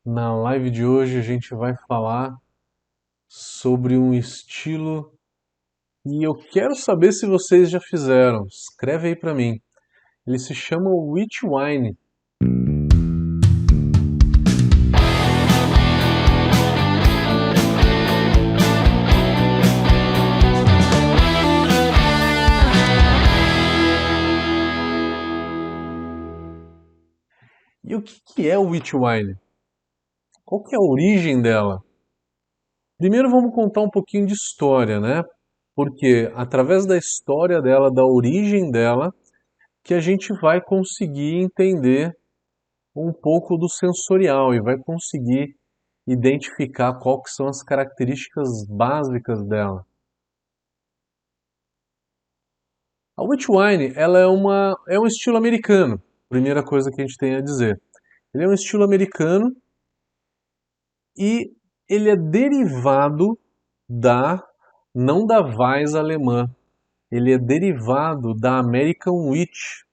Na live de hoje a gente vai falar sobre um estilo e eu quero saber se vocês já fizeram. Escreve aí pra mim. Ele se chama Witch Wine. E o que é o Witch Wine? Qual que é a origem dela? Primeiro vamos contar um pouquinho de história, né? Porque através da história dela, da origem dela, que a gente vai conseguir entender um pouco do sensorial e vai conseguir identificar qual que são as características básicas dela. A witch wine, ela é um estilo americano, primeira coisa que a gente tem a dizer. Ele é um estilo americano e ele é derivado da, não da Weiss alemã, ele é derivado da American Witch.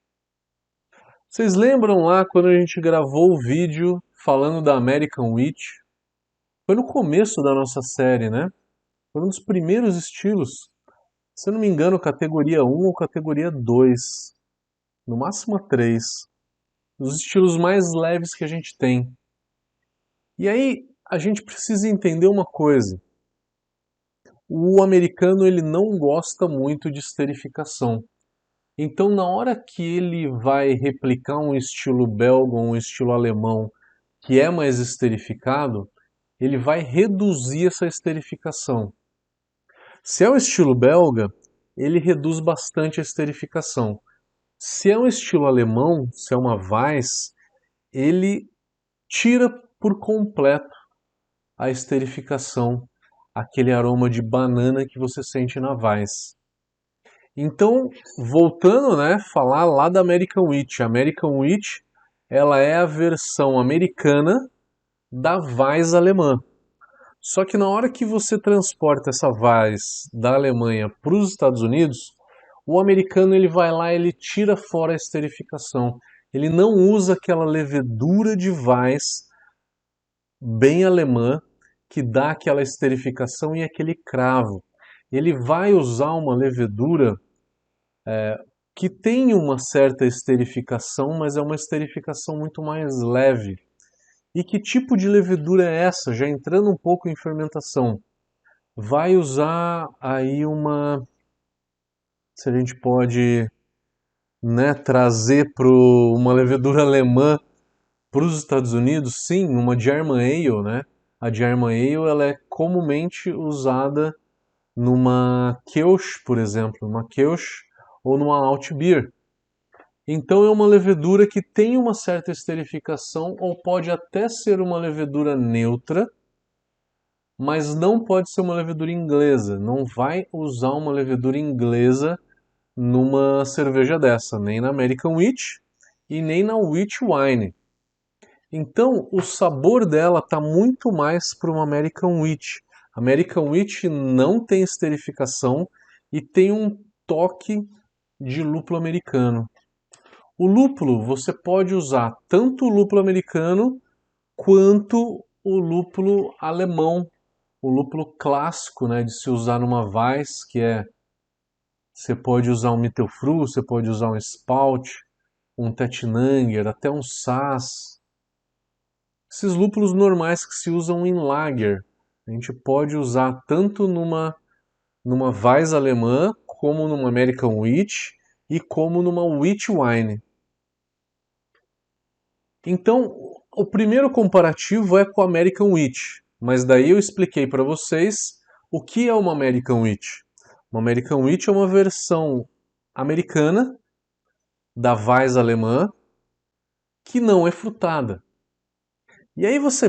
Vocês lembram lá quando a gente gravou o vídeo falando da American Witch? Foi no começo da nossa série, né? Foi um dos primeiros estilos. Se eu não me engano, categoria um ou categoria 2, no máximo a 3. Os estilos mais leves que a gente tem. E aí a gente precisa entender uma coisa. O americano ele não gosta muito de esterificação. Então, na hora que ele vai replicar um estilo belga ou um estilo alemão que é mais esterificado, ele vai reduzir essa esterificação. Se é o estilo belga, ele reduz bastante a esterificação. Se é um estilo alemão, se é uma Weiss, ele tira por completo a esterificação, aquele aroma de banana que você sente na Weiss. Então, voltando, né, falar lá da American Witch. A American Witch, ela é a versão americana da Weiss alemã. Só que na hora que você transporta essa Weiss da Alemanha para os Estados Unidos, o americano ele vai lá, ele tira fora a esterificação. Ele não usa aquela levedura de Weiss bem alemã que dá aquela esterificação e aquele cravo. Ele vai usar uma levedura que tem uma certa esterificação, mas é uma esterificação muito mais leve. E que tipo de levedura é essa? Já entrando um pouco em fermentação. Vai usar aí uma, se a gente pode, né, trazer para uma levedura alemã para os Estados Unidos, sim, uma German Ale, né? A German Ale ela é comumente usada numa Kölsch, por exemplo, numa Kölsch ou numa Alt Beer. Então é uma levedura que tem uma certa esterificação ou pode até ser uma levedura neutra, mas não pode ser uma levedura inglesa. Não vai usar uma levedura inglesa numa cerveja dessa, nem na American Witch e nem na Witch Wine. Então, o sabor dela está muito mais para uma American Witch. American Witch não tem esterificação e tem um toque de lúpulo americano. O lúpulo você pode usar tanto o lúpulo americano quanto o lúpulo alemão, o lúpulo clássico, né, de se usar numa Weiss, que é você pode usar um Mittelfrüh, você pode usar um Spalt, um Tettnanger, até um Saaz. Esses lúpulos normais que se usam em lager, a gente pode usar tanto numa Weiss alemã, como numa American Witch e como numa Witch Wine. Então, o primeiro comparativo é com a American Witch, mas daí eu expliquei para vocês o que é uma American Witch. Uma American Witch é uma versão americana da Weiss alemã que não é frutada. E aí você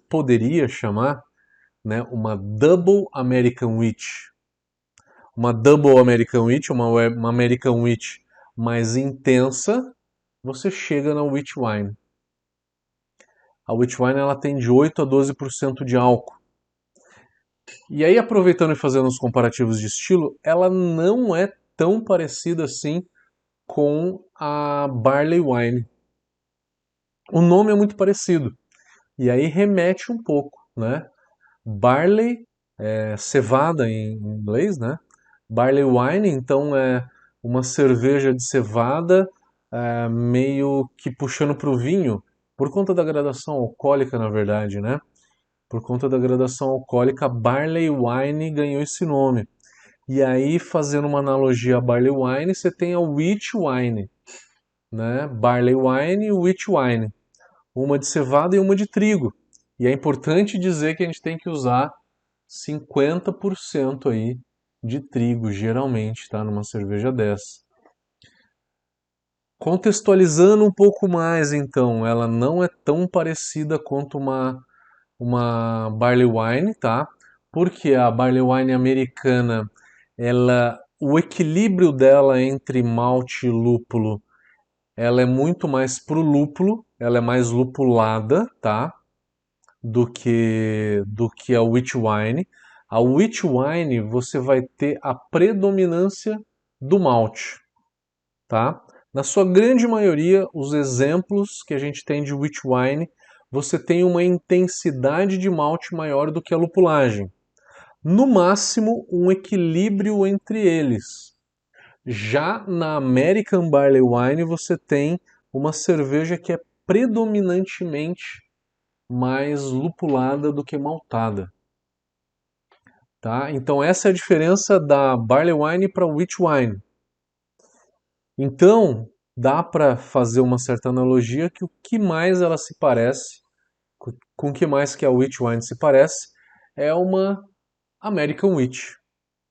poderia chamar, né, uma Double American Witch. Uma Double American Witch, uma American Witch mais intensa, você chega na Witch Wine. A Witch Wine ela tem de 8 a 12% de álcool. E aí, aproveitando e fazendo os comparativos de estilo, ela não é tão parecida assim com a Barley Wine. O nome é muito parecido, E aí remete um pouco, né? Barley, cevada em inglês, né? Barley wine, então é uma cerveja de cevada, meio que puxando para o vinho, por conta da gradação alcoólica, na verdade, né? Por conta da gradação alcoólica, Barley wine ganhou esse nome. E aí, fazendo uma analogia a Barley wine, você tem a wheat wine, né? Barley wine e wheat wine, uma de cevada e uma de trigo. E é importante dizer que a gente tem que usar 50% aí de trigo, geralmente, tá? Numa cerveja dessa. Contextualizando um pouco mais, então, ela não é tão parecida quanto uma Barley Wine, tá? Porque a Barley Wine americana, o equilíbrio dela entre malte e lúpulo, ela é muito mais pro lúpulo, ela é mais lupulada, tá? Do que a wheat wine. A wheat wine você vai ter a predominância do malte, tá? Na sua grande maioria, os exemplos que a gente tem de wheat wine, você tem uma intensidade de malte maior do que a lupulagem. No máximo, um equilíbrio entre eles. Já na American Barley Wine, você tem uma cerveja que é predominantemente mais lupulada do que maltada, tá? Então essa é a diferença da Barley Wine para Wheat Wine. Então dá para fazer uma certa analogia que o que mais ela se parece, com o que mais que a Wheat Wine se parece, é uma American Wheat,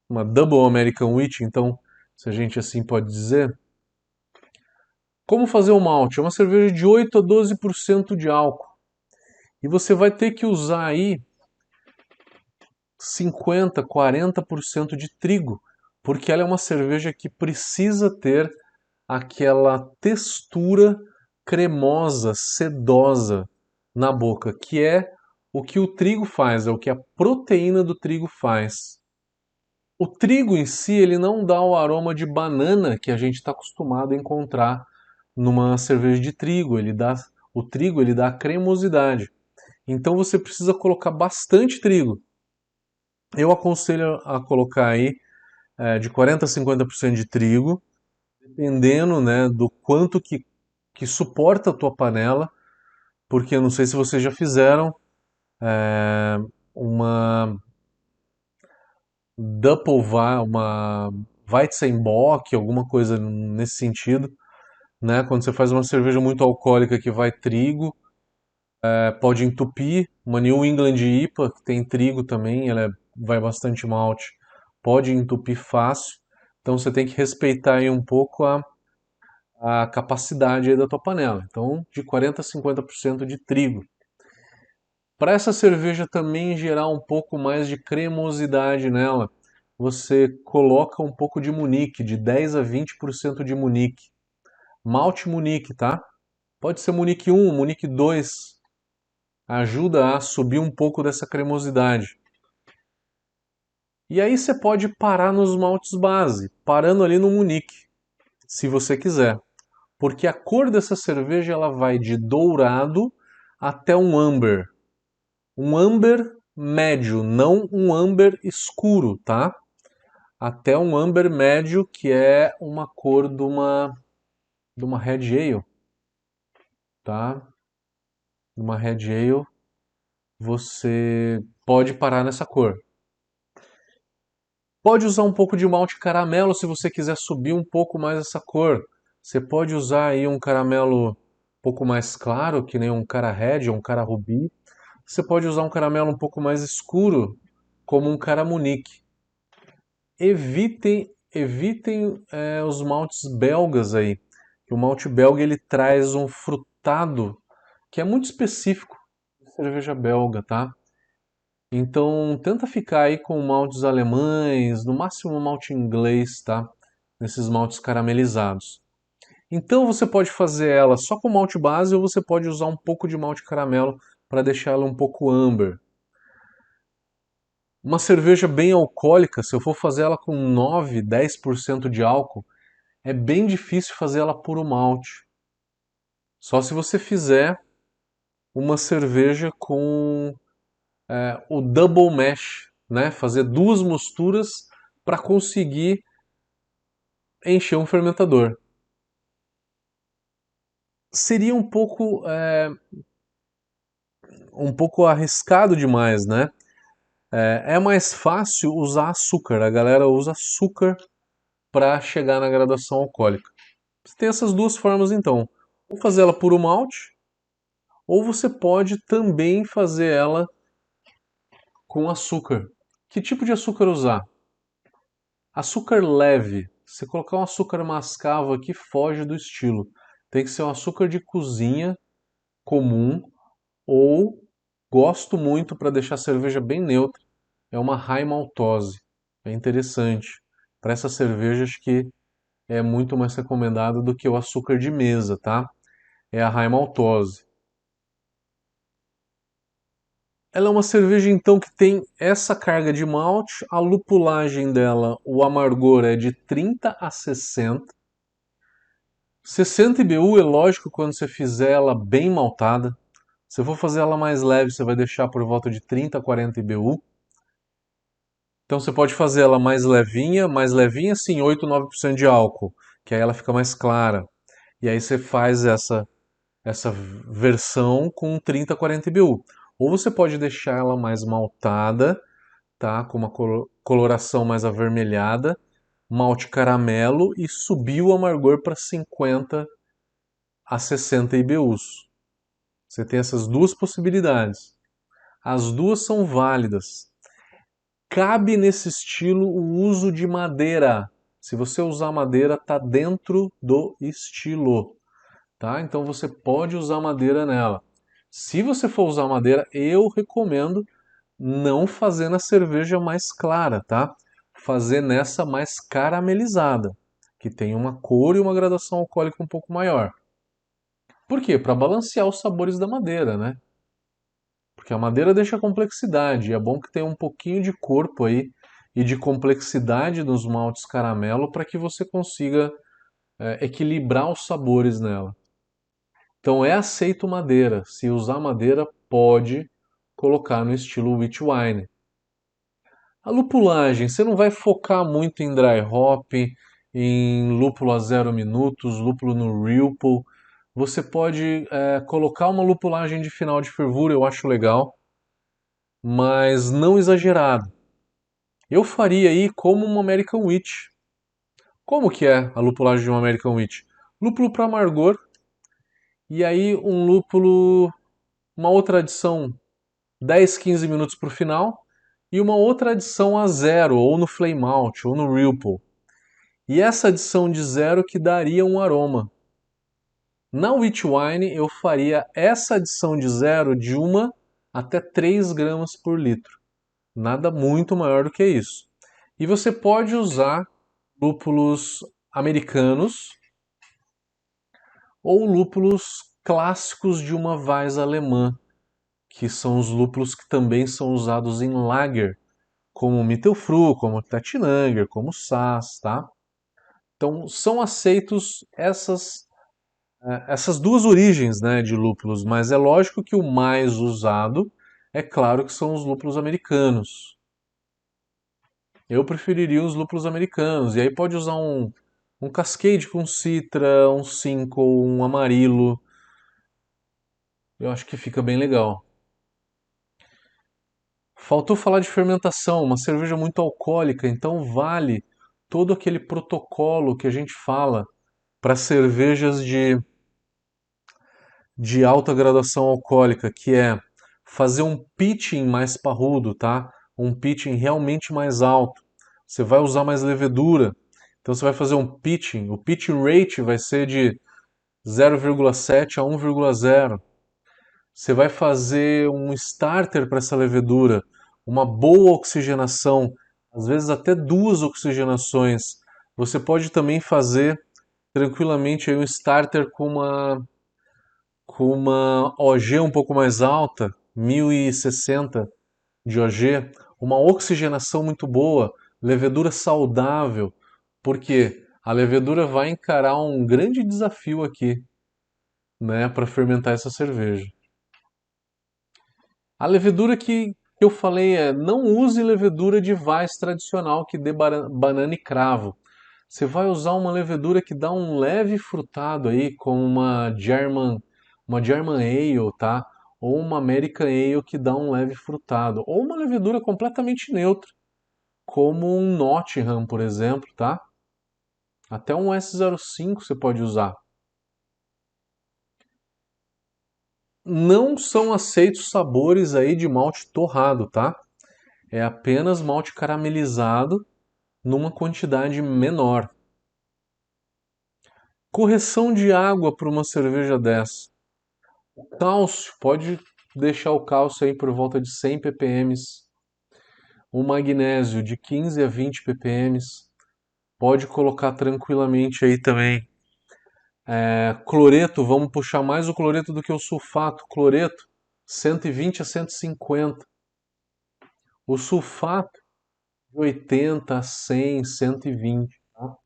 uma Double American Wheat, então, se a gente assim pode dizer. Como fazer o malte? É uma cerveja de 8 a 12% de álcool. E você vai ter que usar aí 50, 40% de trigo, porque ela é uma cerveja que precisa ter aquela textura cremosa, sedosa na boca, que é o que o trigo faz, é o que a proteína do trigo faz. O trigo em si, ele não dá o aroma de banana que a gente está acostumado a encontrar numa cerveja de trigo. O trigo, ele dá a cremosidade. Então você precisa colocar bastante trigo. Eu aconselho a colocar aí de 40 a 50% de trigo, dependendo, né, do quanto que suporta a tua panela, porque eu não sei se vocês já fizeram uma uma Weizenbock, alguma coisa nesse sentido, né? Quando você faz uma cerveja muito alcoólica que vai trigo, pode entupir. Uma New England IPA, que tem trigo também, vai bastante malte, pode entupir fácil. Então você tem que respeitar aí um pouco a capacidade aí da tua panela. Então, de 40 a 50% de trigo. Para essa cerveja também gerar um pouco mais de cremosidade nela, você coloca um pouco de Munique, de 10 a 20% de Munique. Malte Munique, tá? Pode ser Munique 1, Munique 2. Ajuda a subir um pouco dessa cremosidade. E aí você pode parar nos maltes base, parando ali no Munique, se você quiser. Porque a cor dessa cerveja ela vai de dourado até um amber. Um amber médio, não um amber escuro, tá? Até um amber médio, que é uma cor de uma Red Ale, tá? De uma Red Ale, você pode parar nessa cor. Pode usar um pouco de malte caramelo se você quiser subir um pouco mais essa cor. Você pode usar aí um caramelo um pouco mais claro, que nem um cara Red ou um cara Ruby. Você pode usar um caramelo um pouco mais escuro, como um cara Munique. Evitem os maltes belgas aí. O malte belga ele traz um frutado que é muito específico de cerveja belga, tá? Então tenta ficar aí com maltes alemães, no máximo um malte inglês, tá? Nesses maltes caramelizados. Então você pode fazer ela só com malte base ou você pode usar um pouco de malte caramelo para deixar ela um pouco amber. Uma cerveja bem alcoólica, se eu for fazer ela com 9, 10% de álcool, é bem difícil fazer ela puro malte. Só se você fizer uma cerveja com o double mash, né? Fazer duas misturas para conseguir encher um fermentador. Seria um pouco arriscado demais, né? É mais fácil usar açúcar. A galera usa açúcar para chegar na graduação alcoólica. Você tem essas duas formas então. Ou fazer ela puro malte, ou você pode também fazer ela com açúcar. Que tipo de açúcar usar? Açúcar leve. Se colocar um açúcar mascavo aqui, foge do estilo. Tem que ser um açúcar de cozinha comum, ou gosto muito para deixar a cerveja bem neutra, é uma high maltose. É interessante. Para essas cervejas que é muito mais recomendado do que o açúcar de mesa, tá? É a high maltose. Ela é uma cerveja então que tem essa carga de malte, a lupulagem dela, o amargor é de 30 a 60. 60 IBU é lógico quando você fizer ela bem maltada. Se eu for fazer ela mais leve, você vai deixar por volta de 30 a 40 IBU. Então você pode fazer ela mais levinha sim, 8, 9% de álcool, que aí ela fica mais clara. E aí você faz essa versão com 30 a 40 IBU. Ou você pode deixar ela mais maltada, tá? Com uma coloração mais avermelhada, malte caramelo e subir o amargor para 50 a 60 IBUs. Você tem essas duas possibilidades. As duas são válidas. Cabe nesse estilo o uso de madeira. Se você usar madeira, está dentro do estilo, tá? Então você pode usar madeira nela. Se você for usar madeira, eu recomendo não fazer na cerveja mais clara, tá? Fazer nessa mais caramelizada, que tem uma cor e uma gradação alcoólica um pouco maior. Por quê? Para balancear os sabores da madeira, né? Porque a madeira deixa complexidade, e é bom que tenha um pouquinho de corpo aí e de complexidade nos maltes caramelo para que você consiga equilibrar os sabores nela. Então é aceito madeira. Se usar madeira, pode colocar no estilo wheat wine. A lupulagem, você não vai focar muito em dry hop, em lúpulo a 0 minutos, lúpulo no Ripple. Você pode colocar uma lupulagem de final de fervura, eu acho legal, mas não exagerado. Eu faria aí como uma American Wheat. Como que é a lupulagem de uma American Wheat? Lúpulo para amargor e aí um lúpulo, uma outra adição 10, 15 minutos para o final e uma outra adição a zero, ou no flame out, ou no Ripple. E essa adição de zero que daria um aroma. Na wheat wine eu faria essa adição de zero de 1 até 3 gramas por litro. Nada muito maior do que isso. E você pode usar lúpulos americanos ou lúpulos clássicos de uma Weiss alemã, que são os lúpulos que também são usados em lager, como Mittelfru, como Tettnanger, como Saaz, tá? Então são aceitos essas duas origens, né, de lúpulos, mas é lógico que o mais usado, é claro que são os lúpulos americanos. Eu preferiria os lúpulos americanos, e aí pode usar um Cascade com Citra, um Simcoe, um Amarillo, eu acho que fica bem legal. Faltou falar de fermentação, uma cerveja muito alcoólica, então vale todo aquele protocolo que a gente fala para cervejas de alta graduação alcoólica, que é fazer um pitching mais parrudo, tá? Um pitching realmente mais alto. Você vai usar mais levedura, então você vai fazer um pitching. O pitching rate vai ser de 0,7 a 1,0. Você vai fazer um starter para essa levedura, uma boa oxigenação, às vezes até duas oxigenações. Você pode também fazer tranquilamente aí um starter com uma OG um pouco mais alta, 1060 de OG, uma oxigenação muito boa, levedura saudável, porque a levedura vai encarar um grande desafio aqui, né, para fermentar essa cerveja. A levedura que eu falei é: não use levedura de Weiss tradicional que dê banana e cravo. Você vai usar uma levedura que dá um leve frutado aí, como uma German Ale, tá? Ou uma American Ale que dá um leve frutado. Ou uma levedura completamente neutra, como um Nottingham, por exemplo, tá? Até um S05 você pode usar. Não são aceitos sabores aí de malte torrado, tá? É apenas malte caramelizado numa quantidade menor. Correção de água para uma cerveja dessa. O cálcio, pode deixar o cálcio aí por volta de 100 ppm. O magnésio de 15 a 20 ppm. Pode colocar tranquilamente aí também. Cloreto, vamos puxar mais o cloreto do que o sulfato. Cloreto, 120 a 150. O sulfato, de 80 a 100, 120, tá?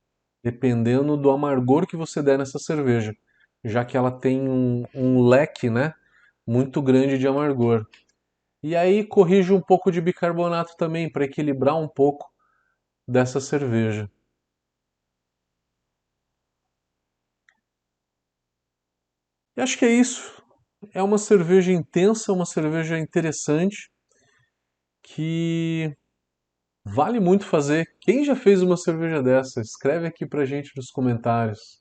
Dependendo do amargor que você der nessa cerveja, já que ela tem um leque, né, muito grande de amargor. E aí corrige um pouco de bicarbonato também para equilibrar um pouco dessa cerveja. E acho que é isso. É uma cerveja intensa, uma cerveja interessante que vale muito fazer. Quem já fez uma cerveja dessa? Escreve aqui pra gente nos comentários.